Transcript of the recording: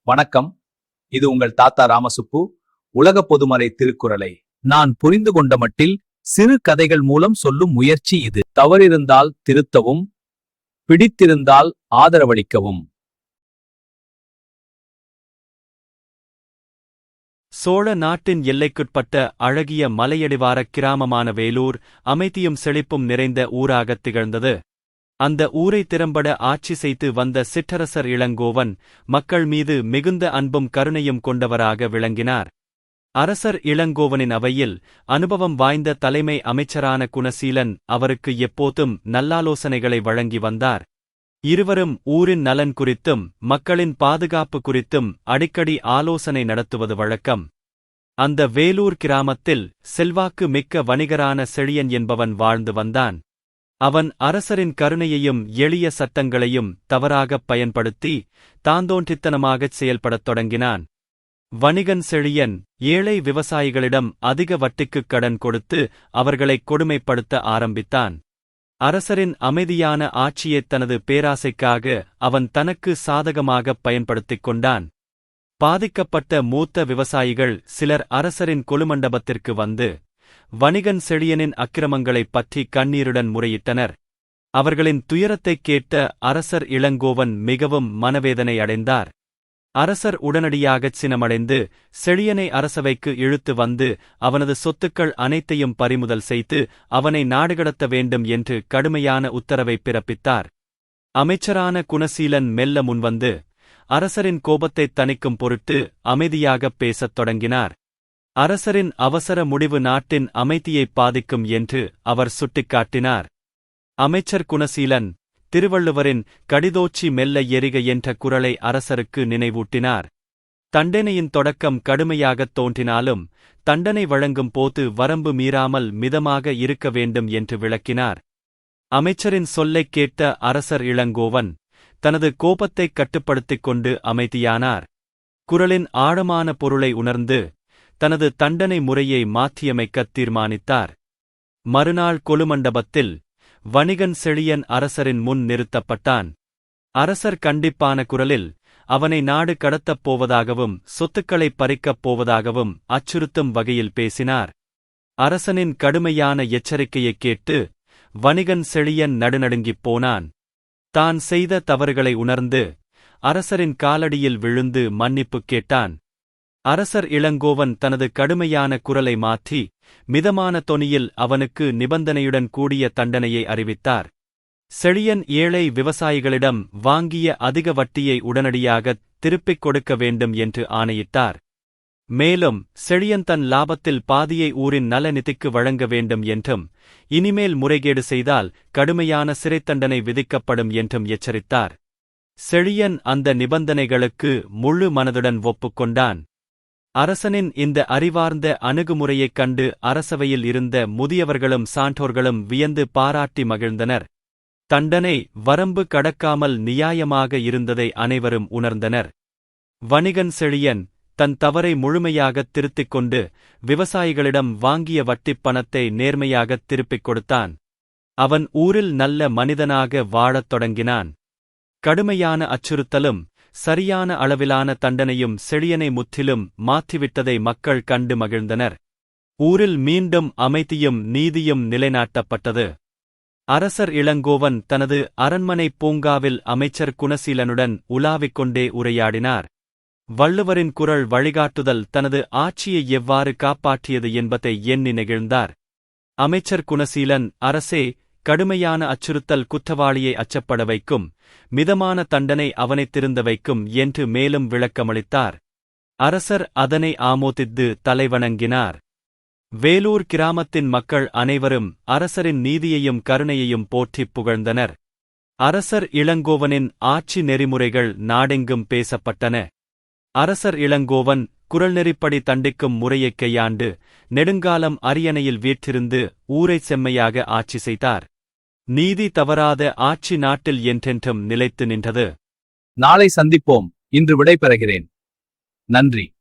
வணக்கம். இது உங்கள் தாத்தா ராமசுப்பு. உலக பொதுமறை திருக்குறளை நான் புரிந்து கொண்ட மட்டில் சிறு கதைகள் மூலம் சொல்லும் முயற்சி இது. தவறிருந்தால் திருத்தவும், பிடித்திருந்தால் ஆதரவளிக்கவும். சோழ நாட்டின் எல்லைக்குட்பட்ட அழகிய மலையடிவாரக் கிராமமான வேலூர் அமைதியும் செழிப்பும் நிறைந்த ஊராகத் திகழ்ந்தது. அந்த ஊரை திறம்பட ஆட்சி செய்து வந்த சிற்றரசர் இளங்கோவன் மக்கள் மீது மிகுந்த அன்பும் கருணையும் கொண்டவராக விளங்கினார். அரசர் இளங்கோவனின் அவையில் அனுபவம் வாய்ந்த தலைமை அமைச்சரான குணசீலன் அவருக்கு எப்போதும் நல்லாலோசனைகளை வழங்கி வந்தார். இருவரும் ஊரின் நலன் குறித்தும் மக்களின் பாதுகாப்பு குறித்தும் அடிக்கடி ஆலோசனை நடத்துவது வழக்கம். அந்த வேலூர் கிராமத்தில் செல்வாக்கு மிக்க வணிகரான செழியன் என்பவன் வாழ்ந்து வந்தான். அவன் அரசரின் கருணையையும் எளிய சட்டங்களையும் தவறாகப் பயன்படுத்தி தாந்தோன்றித்தனமாகச் செயல்படத் தொடங்கினான். வணிகன் செழியன் ஏழை விவசாயிகளிடம் அதிக வட்டிக்குக் கடன் கொடுத்து அவர்களைக் கொடுமைப்படுத்த ஆரம்பித்தான். அரசரின் அமைதியான ஆட்சியைத் தனது பேராசைக்காக அவன் தனக்கு சாதகமாகப் பயன்படுத்திக் கொண்டான். பாதிக்கப்பட்ட மூத்த விவசாயிகள் சிலர் அரசரின் கொலுமண்டபத்திற்கு வந்து வணிகன் செழியனின் அக்கிரமங்களைப் பற்றி கண்ணீருடன் முறையிட்டனர். அவர்களின் துயரத்தைக் கேட்ட அரசர் இளங்கோவன் மிகவும் மனவேதனை அடைந்தார். அரசர் உடனடியாகச் சினமடைந்து செழியனை அரசவைக்கு இழுத்து வந்து அவனது சொத்துக்கள் அனைத்தையும் பறிமுதல் செய்து அவனை நாடுகடத்த வேண்டும் என்று கடுமையான உத்தரவைப் பிறப்பித்தார். அமைச்சரான குணசீலன் மெல்ல முன்வந்து அரசரின் கோபத்தைத் தணிக்கும் பொருட்டு அமைதியாகப் பேசத் தொடங்கினார். அரசரின் அவசர முடிவு நாட்டின் அமைதியைப் பாதிக்கும் என்று அவர் சுட்டிக்காட்டினார். அமைச்சர் குணசீலன் திருவள்ளுவரின் கடிதோச்சி மெல்ல எரிக என்ற குறளை அரசருக்கு நினைவூட்டினார். தண்டனையின் தொடக்கம் கடுமையாகத் தோன்றினாலும் தண்டனை வழங்கும் போது வரம்பு மீறாமல் மிதமாக இருக்க வேண்டும் என்று விளக்கினார். அமைச்சரின் சொல்லைக் கேட்ட அரசர் இளங்கோவன் தனது கோபத்தைக் கட்டுப்படுத்திக் கொண்டு அமைதியானார். குறளின் ஆழமான பொருளை உணர்ந்து தனது தண்டனை முறையை மாற்றியமைக்கத் தீர்மானித்தார். மறுநாள் கொலுமண்டபத்தில் வணிகன் செழியன் அரசரின் முன் நிறுத்தப்பட்டான். அரசர் கண்டிப்பான குரலில் அவனை நாடு கடத்தப் போவதாகவும் சொத்துக்களைப் பறிக்கப் போவதாகவும் அச்சுறுத்தும் வகையில் பேசினார். அரசனின் கடுமையான எச்சரிக்கையைக் கேட்டு வணிகன் செழியன் நடுநடுங்கிப் போனான். தான் செய்த தவறுகளை உணர்ந்து அரசரின் காலடியில் விழுந்து மன்னிப்புக் கேட்டான். அரசர் இளங்கோவன் தனது கடுமையான குரலை மாற்றி மிதமான தொனியில் அவனுக்கு நிபந்தனையுடன் கூடிய தண்டனையை அறிவித்தார். செழியன் ஏழை விவசாயிகளிடம் வாங்கிய அதிக வட்டியை உடனடியாகத் திருப்பிக் கொடுக்க வேண்டும் என்று ஆணையிட்டார். மேலும் செழியன் தன் லாபத்தில் பாதியை ஊரின் நல நிதிக்கு வழங்க வேண்டும் என்றும் இனிமேல் முறைகேடு செய்தால் கடுமையான சிறைத்தண்டனை விதிக்கப்படும் என்றும் எச்சரித்தார். செழியன் அந்த நிபந்தனைகளுக்கு முழு மனதுடன் ஒப்புக்கொண்டான். அரசனின் இந்த அறிவார்ந்த அணுகுமுறையைக் கண்டு அரசவையில் இருந்த முதியவர்களும் சான்றோர்களும் வியந்து பாராட்டி மகிழ்ந்தனர். தண்டனை வரம்பு கடக்காமல் நியாயமாக இருந்ததை அனைவரும் உணர்ந்தனர். வணிகன் செழியன் தன் தவறை முழுமையாகத் திருத்திக் கொண்டு விவசாயிகளிடம் வாங்கிய வட்டிப் பணத்தை நேர்மையாகத் திருப்பிக் கொடுத்தான். அவன் ஊரில் நல்ல மனிதனாக வாழத் தொடங்கினான். கடுமையான அச்சுறுத்தலும் சரியான அளவிலான தண்டனையும் செழியனை முற்றிலும் மாற்றிவிட்டதை மக்கள் கண்டு மகிழ்ந்தனர். ஊரில் மீண்டும் அமைதியும் நீதியும் நிலைநாட்டப்பட்டது. அரசர் இளங்கோவன் தனது அரண்மனை பூங்காவில் அமைச்சர் குணசீலனுடன் உலாவிக் கொண்டே உரையாடினார். வள்ளுவரின் குறள் வழிகாட்டுதல் தனது ஆட்சியை எவ்வாறு காப்பாற்றியது என்பதை எண்ணி நெகிழ்ந்தார். அமைச்சர் குணசீலன், அரசே, கடுமையான அச்சுறுத்தல் குற்றவாளியை அச்சப்பட வைக்கும், மிதமான தண்டனை அவனைத் திருந்த வைக்கும் என்று மேலும் விளக்கமளித்தார். அரசர் அதனை ஆமோதித்து தலைவணங்கினார். வேலூர் கிராமத்தின் மக்கள் அனைவரும் அரசரின் நீதியையும் கருணையையும் போற்றிப் புகழ்ந்தனர். அரசர் இளங்கோவனின் ஆட்சி நெறிமுறைகள் நாடெங்கும் பேசப்பட்டன. அரசர் இளங்கோவன் குறள்நெறிப்படி தண்டிக்கும் முறையைக் கையாண்டு நெடுங்காலம் அரியணையில் வீற்றிருந்து ஊரைச் செம்மையாக ஆட்சி செய்தார். நீதி தவறாத ஆட்சி நாட்டில் என்றென்றும் நிலைத்து நின்றது. நாளை சந்திப்போம். இன்று விடை பெறுகிறேன். நன்றி.